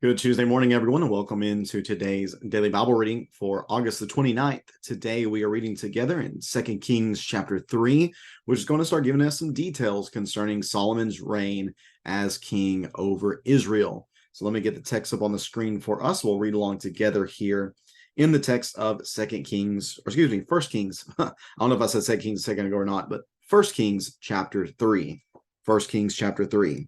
Good Tuesday morning, everyone, and welcome into today's daily Bible reading for August the 29th. Today, we are reading together in 2 Kings chapter 3, which is going to start giving us some details concerning Solomon's reign as king over Israel. So let me get the text up on the screen for us. We'll read along together here in the text of 2 Kings, or excuse me, 1 Kings. I don't know if I said 2 Kings a second ago or not, but 1 Kings chapter 3. 1 Kings chapter 3.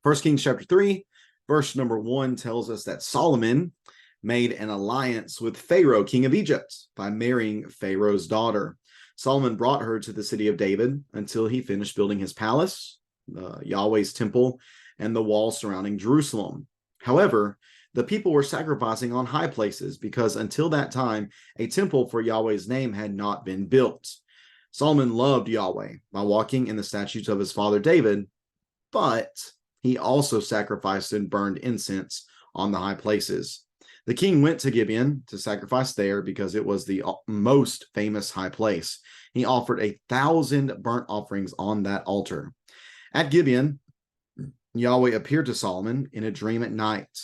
1 Kings chapter 3. Verse number 1 tells us that Solomon made an alliance with Pharaoh, king of Egypt, by marrying Pharaoh's daughter. Solomon brought her to the city of David until he finished building his palace, Yahweh's temple, and the wall surrounding Jerusalem. However, the people were sacrificing on high places because until that time, a temple for Yahweh's name had not been built. Solomon loved Yahweh by walking in the statutes of his father David, but he also sacrificed and burned incense on the high places. The king went to Gibeon to sacrifice there because it was the most famous high place. He offered 1,000 burnt offerings on that altar. At Gibeon, Yahweh appeared to Solomon in a dream at night.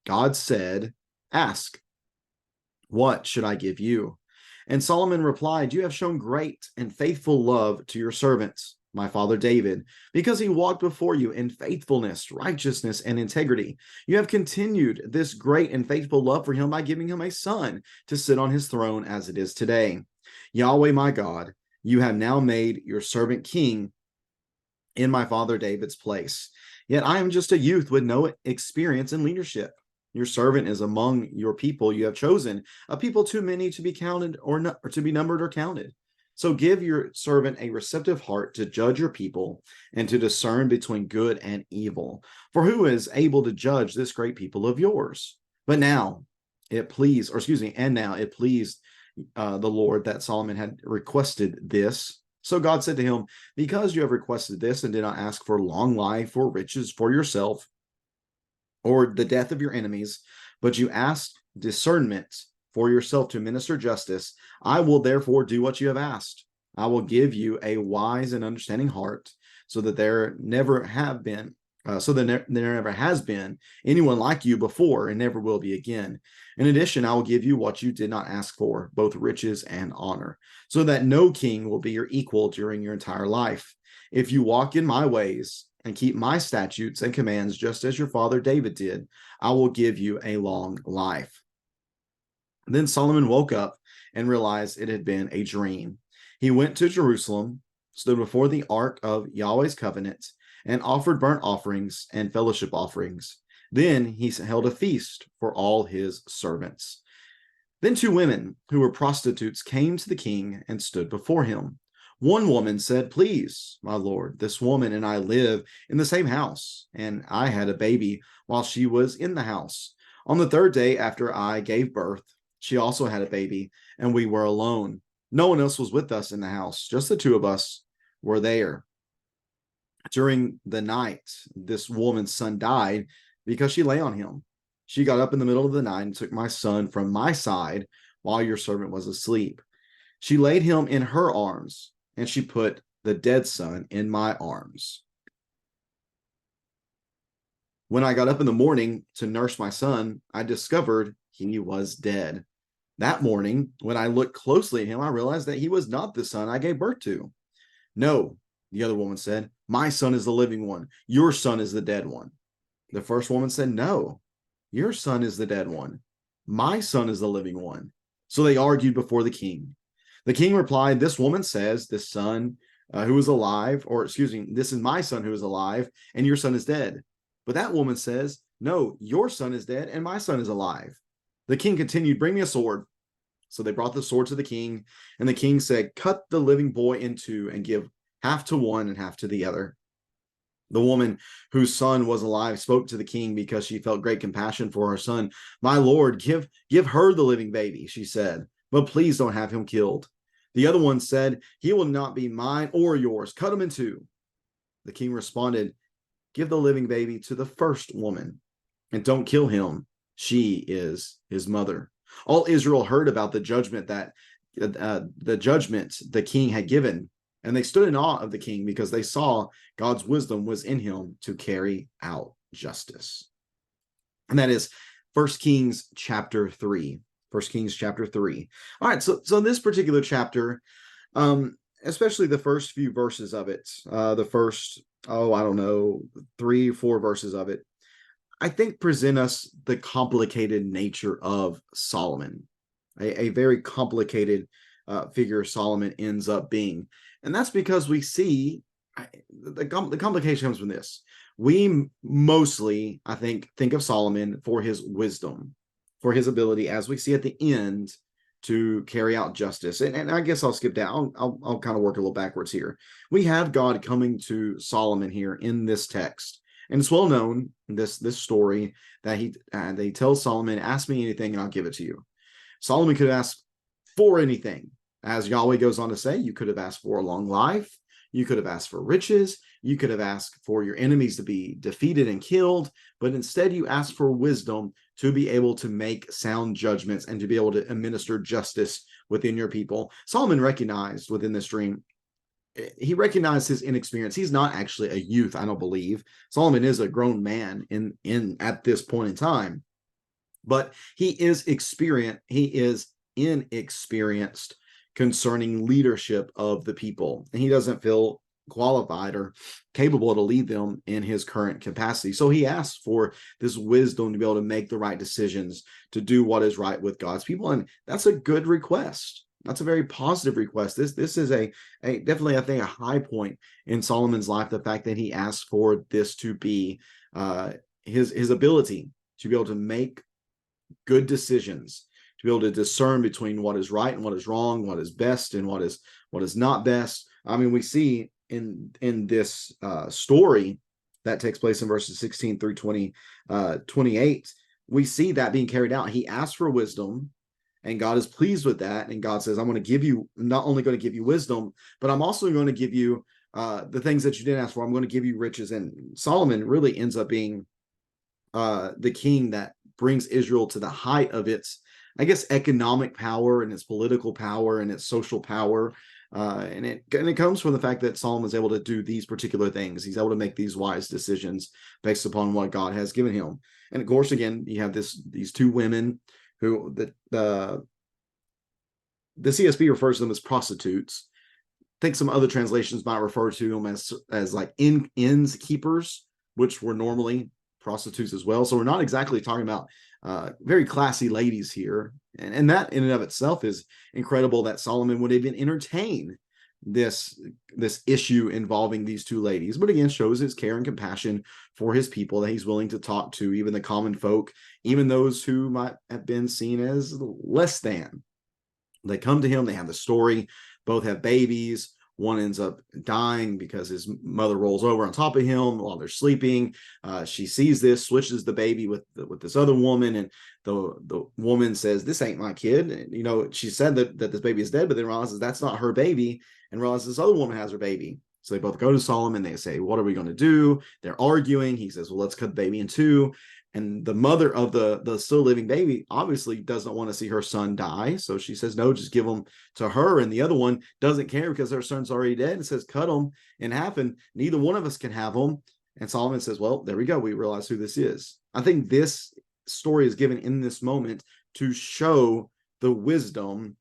God said, "Ask, what should I give you?" And Solomon replied, "You have shown great and faithful love to your servants, my father David, because he walked before you in faithfulness, righteousness, and integrity. You have continued this great and faithful love for him by giving him a son to sit on his throne as it is today. Yahweh, my God, you have now made your servant king in my father David's place. Yet I am just a youth with no experience in leadership. Your servant is among your people you have chosen, a people too many to be counted or to be numbered or counted. So give your servant a receptive heart to judge your people and to discern between good and evil. For who is able to judge this great people of yours?" But now it pleased, now it pleased the Lord that Solomon had requested this. So God said to him, "Because you have requested this and did not ask for long life or riches for yourself or the death of your enemies, but you asked discernment for yourself to minister justice, I will therefore do what you have asked. I will give you a wise and understanding heart, so that there never have been, there never has been anyone like you before, and never will be again. In addition, I will give you what you did not ask for, both riches and honor, so that no king will be your equal during your entire life. If you walk in my ways and keep my statutes and commands, just as your father David did, I will give you a long life." Then Solomon woke up and realized it had been a dream. He went to Jerusalem, stood before the ark of Yahweh's covenant, and offered burnt offerings and fellowship offerings. Then he held a feast for all his servants. Then two women who were prostitutes came to the king and stood before him. One woman said, "Please, my lord, this woman and I live in the same house, and I had a baby while she was in the house. On the third day after I gave birth, she also had a baby, and we were alone. No one else was with us in the house. Just the two of us were there. During the night, this woman's son died because she lay on him. She got up in the middle of the night and took my son from my side while your servant was asleep. She laid him in her arms, and she put the dead son in my arms. When I got up in the morning to nurse my son, I discovered he was dead. That morning, when I looked closely at him, I realized that he was not the son I gave birth to." "No," the other woman said, "my son is the living one. Your son is the dead one." The first woman said, "No, your son is the dead one. My son is the living one." So they argued before the king. The king replied, "This woman says, this son who is alive, this is my son who is alive, and your son is dead. But that woman says, no, your son is dead, and my son is alive." The king continued, "Bring me a sword." So they brought the sword to the king, and the king said, "Cut the living boy in two and give half to one and half to the other." The woman whose son was alive spoke to the king because she felt great compassion for her son. "My lord, give her the living baby," she said, "but please don't have him killed." The other one said, "He will not be mine or yours. Cut him in two." The king responded, "Give the living baby to the first woman, and don't kill him. She is his mother." All Israel heard about the judgment the king had given, and they stood in awe of the king because they saw God's wisdom was in him to carry out justice. and that is 1 Kings chapter 3. 1 Kings chapter 3. All right, so in this particular chapter, especially the first few verses of it, the first, I don't know, 3-4 verses of it, I think present us the complicated nature of Solomon, a very complicated figure Solomon ends up being. And that's because we see the complication comes from this. We mostly, I think of Solomon for his wisdom, for his ability, as we see at the end, to carry out justice. And I guess I'll skip down. I'll kind of work a little backwards here. We have God coming to Solomon here in this text. And it's well known, this story, that they tell Solomon, ask me anything and I'll give it to you. Solomon could ask for anything. As Yahweh goes on to say, you could have asked for a long life. You could have asked for riches. You could have asked for your enemies to be defeated and killed. But instead, you asked for wisdom to be able to make sound judgments and to be able to administer justice within your people. Solomon recognized within this dream, he recognized his inexperience. He's not actually a youth, I don't believe. Solomon is a grown man in at this point in time, but he is experienced. He is inexperienced concerning leadership of the people, and he doesn't feel qualified or capable to lead them in his current capacity. So he asks for this wisdom to be able to make the right decisions, to do what is right with God's people, and that's a good request. That's a very positive request. This is a definitely, I think, a high point in Solomon's life. The fact that he asked for this to be his ability to be able to make good decisions, to be able to discern between what is right and what is wrong, what is best and what is not best. I mean, we see in this story that takes place in verses 16 through 28, we see that being carried out. He asked for wisdom, and God is pleased with that. And God says, I'm going to give you, not only going to give you wisdom, but I'm also going to give you the things that you didn't ask for. I'm going to give you riches. And Solomon really ends up being the king that brings Israel to the height of its, I guess, economic power and its political power and its social power. And it comes from the fact that Solomon is able to do these particular things. He's able to make these wise decisions based upon what God has given him. And of course, again, you have these two women who the CSB refers to them as prostitutes. I think some other translations might refer to them as like inns keepers, which were normally prostitutes as well. So we're not exactly talking about very classy ladies here. And that in and of itself is incredible, that Solomon would even entertain this issue involving these two ladies. But again, shows his care and compassion for his people, that he's willing to talk to even the common folk, even those who might have been seen as less than. They come to him, they have the story, both have babies. One ends up dying because his mother rolls over on top of him while they're sleeping. She sees this, switches the baby with this other woman, and the woman says, "This ain't my kid." And, she said that this baby is dead, but then realizes that's not her baby, and realizes this other woman has her baby. So they both go to Solomon. They say, "What are we going to do?" They're arguing. He says, "Well, let's cut the baby in two." And the mother of the still living baby obviously doesn't want to see her son die. So she says, no, just give him to her. And the other one doesn't care because her son's already dead, and says, cut them in half, and neither one of us can have them. And Solomon says, well, there we go. We realize who this is. I think this story is given in this moment to show the wisdom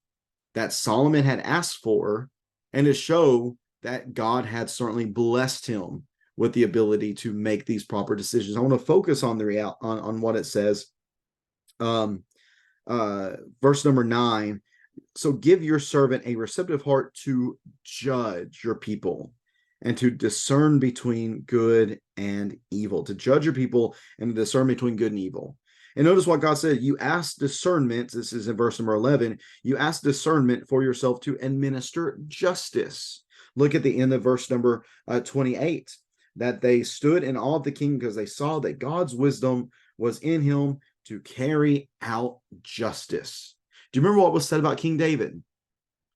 that Solomon had asked for, and to show that God had certainly blessed him with the ability to make these proper decisions. I want to focus on on what it says. Verse number 9. So give your servant a receptive heart to judge your people and to discern between good and evil. To judge your people and to discern between good and evil. And notice what God said. You ask discernment. This is in verse number 11. You ask discernment for yourself to administer justice. Look at the end of verse number 28. That they stood in awe of the king because they saw that God's wisdom was in him to carry out justice. Do you remember what was said about King David? Do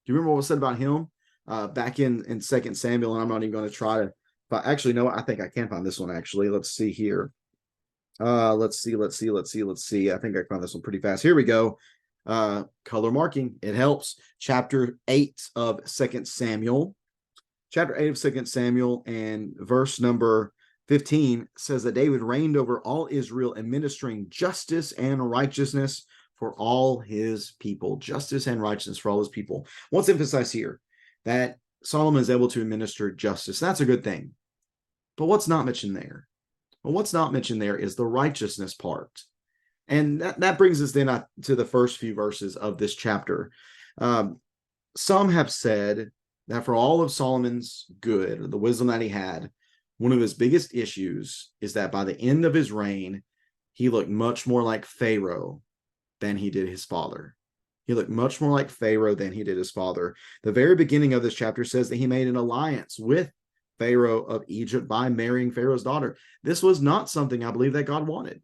you remember what was said about him back in 2 Samuel? And I'm not even going to try to, but actually, no, I think I can find this one actually. Let's see here. Let's see. I think I found this one pretty fast. Here we go. Color marking. It helps. Chapter 8 of 2 Samuel. Chapter 8 of 2 Samuel and verse number 15 says that David reigned over all Israel, administering justice and righteousness for all his people. Justice and righteousness for all his people. Let's emphasize here that Solomon is able to administer justice. That's a good thing. But what's not mentioned there? Well, what's not mentioned there is the righteousness part. And that brings us then to the first few verses of this chapter. Some have said that for all of Solomon's good, the wisdom that he had, one of his biggest issues is that by the end of his reign, he looked much more like Pharaoh than he did his father. He looked much more like Pharaoh than he did his father. The very beginning of this chapter says that he made an alliance with Pharaoh of Egypt by marrying Pharaoh's daughter. This was not something I believe that God wanted.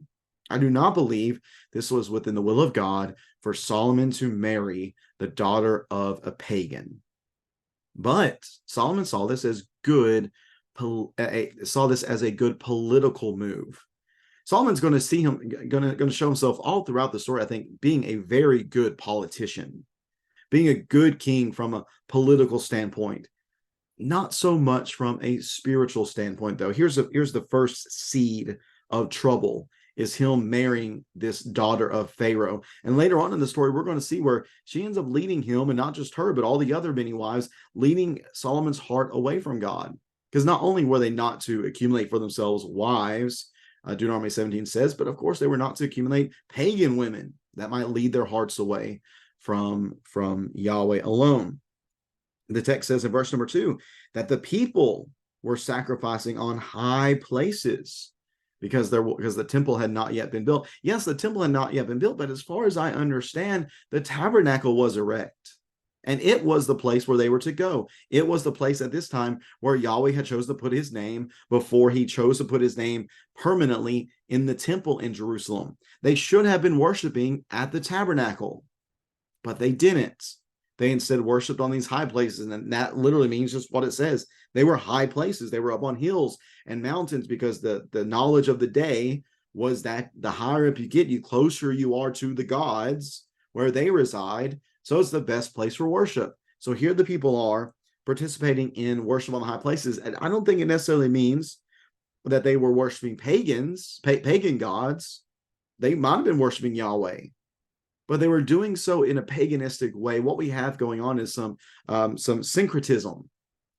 I do not believe this was within the will of God for Solomon to marry the daughter of a pagan. But Solomon saw this as good, saw this as a good political move. Solomon's going to see him, going to show himself all throughout the story, I think, being a very good politician, being a good king from a political standpoint. Not so much from a spiritual standpoint, though. Here's the first seed of trouble, is him marrying this daughter of Pharaoh. And later on in the story, we're going to see where she ends up leading him, and not just her, but all the other many wives, leading Solomon's heart away from God. Because not only were they not to accumulate for themselves wives, Deuteronomy 17 says, but of course they were not to accumulate pagan women that might lead their hearts away from Yahweh alone. The text says in verse number 2 that the people were sacrificing on high places because the temple had not yet been built. Yes, the temple had not yet been built, but as far as I understand, the tabernacle was erect. And it was the place where they were to go. It was the place at this time where Yahweh had chosen to put his name before he chose to put his name permanently in the temple in Jerusalem. They should have been worshiping at the tabernacle, but they didn't. They instead worshiped on these high places, and that literally means just what it says. They were high places. They were up on hills and mountains because the knowledge of the day was that the higher up you get, you closer you are to the gods where they reside. So it's the best place for worship. So here the people are participating in worship on the high places. And I don't think it necessarily means that they were worshiping pagan gods. They might have been worshiping Yahweh, but they were doing so in a paganistic way. What we have going on is some syncretism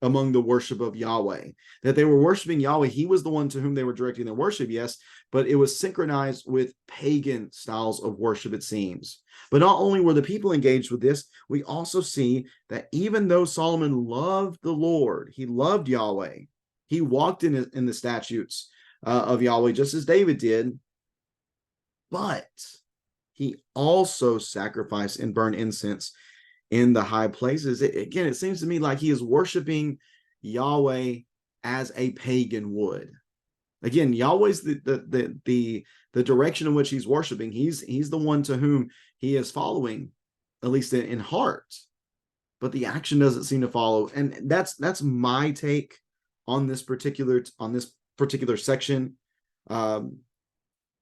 among the worship of Yahweh, that they were worshiping Yahweh. He was the one to whom they were directing their worship, yes, but it was synchronized with pagan styles of worship, it seems. But not only were the people engaged with this, we also see that even though Solomon loved the Lord, he loved Yahweh, he walked in the statutes of Yahweh, just as David did, but he also sacrificed and burned incense in the high places. Again, it seems to me like he is worshiping Yahweh as a pagan would. Again, Yahweh's the direction in which he's worshiping. He's the one to whom he is following, at least in heart. But the action doesn't seem to follow. And that's my take on this particular section.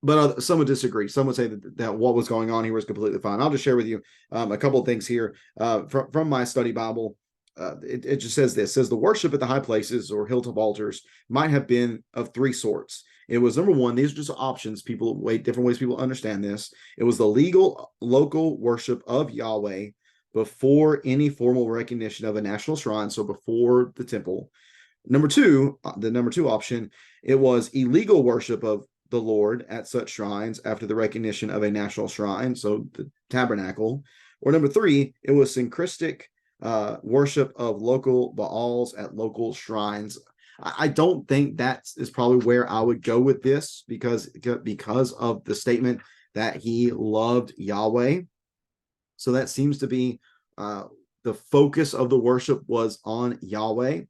But some would disagree. Some would say that what was going on here was completely fine. I'll just share with you a couple of things here from my study Bible. It just says this. It says the worship at the high places or hilltop altars might have been of three sorts. It was, number one, these are just options. Different ways people understand this. It was the legal local worship of Yahweh before any formal recognition of a national shrine, so before the temple. Number two, the number two option, it was illegal worship of the Lord at such shrines after the recognition of a national shrine, so the tabernacle. Or number three, it was syncretic worship of local Baals at local shrines. I don't think that is probably where I would go with this because of the statement that he loved Yahweh. So that seems to be the focus of the worship was on Yahweh.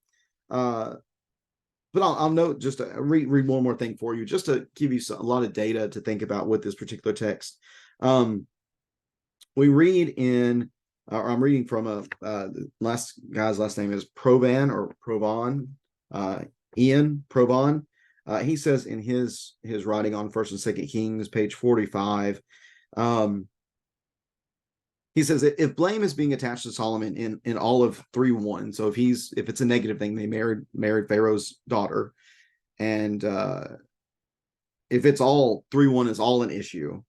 But I'll note, just to read one more thing for you, just to give you a lot of data to think about with this particular text. We read in, or I'm reading from the last guy's last name is Provan or Provan, Ian Provan. He says in his writing on 1st and 2nd Kings, page 45, he says that if blame is being attached to Solomon in all of 3:1, so if it's a negative thing, they married Pharaoh's daughter, And if it's all 3:1 is all an issue,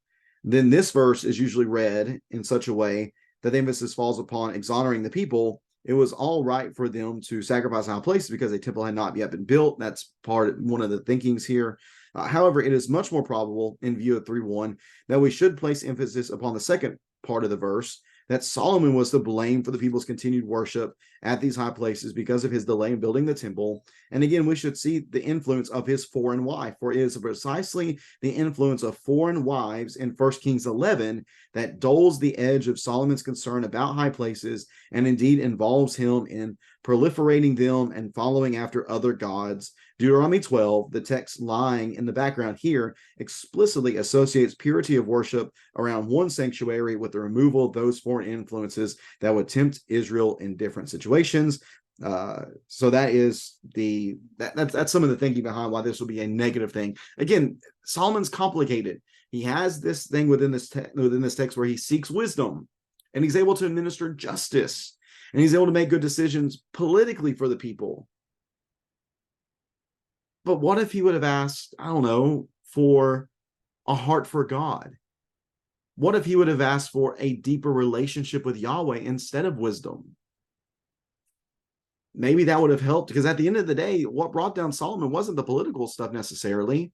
then this verse is usually read in such a way that the emphasis falls upon exonerating the people. It was all right for them to sacrifice in high places because a temple had not yet been built. That's one of the thinkings here. However, it is much more probable in view of 3:1 that we should place emphasis upon the second part of the verse, that Solomon was to blame for the people's continued worship at these high places because of his delay in building the temple. And again, we should see the influence of his foreign wife, for it is precisely the influence of foreign wives in 1 Kings 11 that dulls the edge of Solomon's concern about high places, and indeed involves him in proliferating them and following after other gods. Deuteronomy 12, the text lying in the background here, explicitly associates purity of worship around one sanctuary with the removal of those foreign influences that would tempt Israel in different situations. So that is that's some of the thinking behind why this will be a negative thing. Again, Solomon's complicated. He has this thing within this text where he seeks wisdom, and he's able to administer justice, and he's able to make good decisions politically for the people. But what if he would have asked, I don't know, for a heart for God? What if he would have asked for a deeper relationship with Yahweh instead of wisdom? Maybe that would have helped, because at the end of the day, what brought down Solomon wasn't the political stuff necessarily.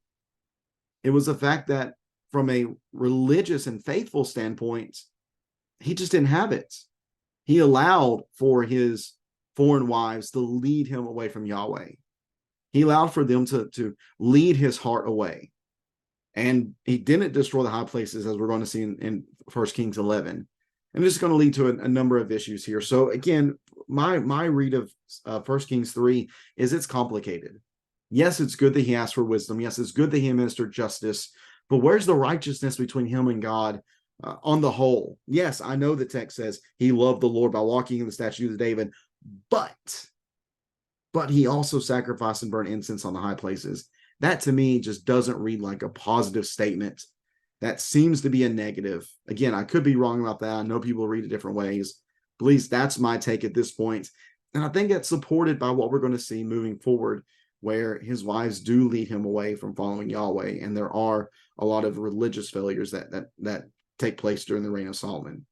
It was the fact that from a religious and faithful standpoint, he just didn't have it. He allowed for his foreign wives to lead him away from Yahweh. He allowed for them to lead his heart away. And he didn't destroy the high places, as we're going to see in 1 Kings 11. And this is going to lead to a number of issues here. So again, my read of 1 Kings 3 is it's complicated. Yes, it's good that he asked for wisdom. Yes, it's good that he administered justice. But where's the righteousness between him and God on the whole? Yes, I know the text says he loved the Lord by walking in the statutes of David, but he also sacrificed and burned incense on the high places. That to me just doesn't read like a positive statement. That seems to be a negative. Again, I could be wrong about that. I know people read it different ways. But at least that's my take at this point. And I think that's supported by what we're going to see moving forward, where his wives do lead him away from following Yahweh. And there are a lot of religious failures that take place during the reign of Solomon.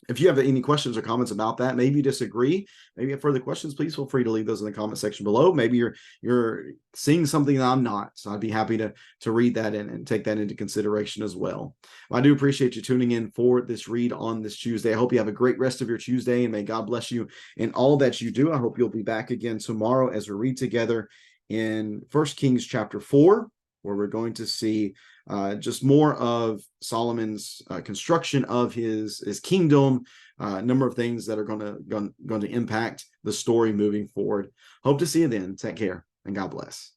If you have any questions or comments about that, maybe you disagree, maybe you have further questions, please feel free to leave those in the comment section below. Maybe you're seeing something that I'm not, so I'd be happy to read that and take that into consideration as well. I do appreciate you tuning in for this read on this Tuesday. I hope you have a great rest of your Tuesday, and may God bless you in all that you do. I hope you'll be back again tomorrow as we read together in 1 Kings chapter 4, where we're going to see just more of Solomon's construction of his kingdom, a number of things that are going to impact the story moving forward. Hope to see you then. Take care, and God bless.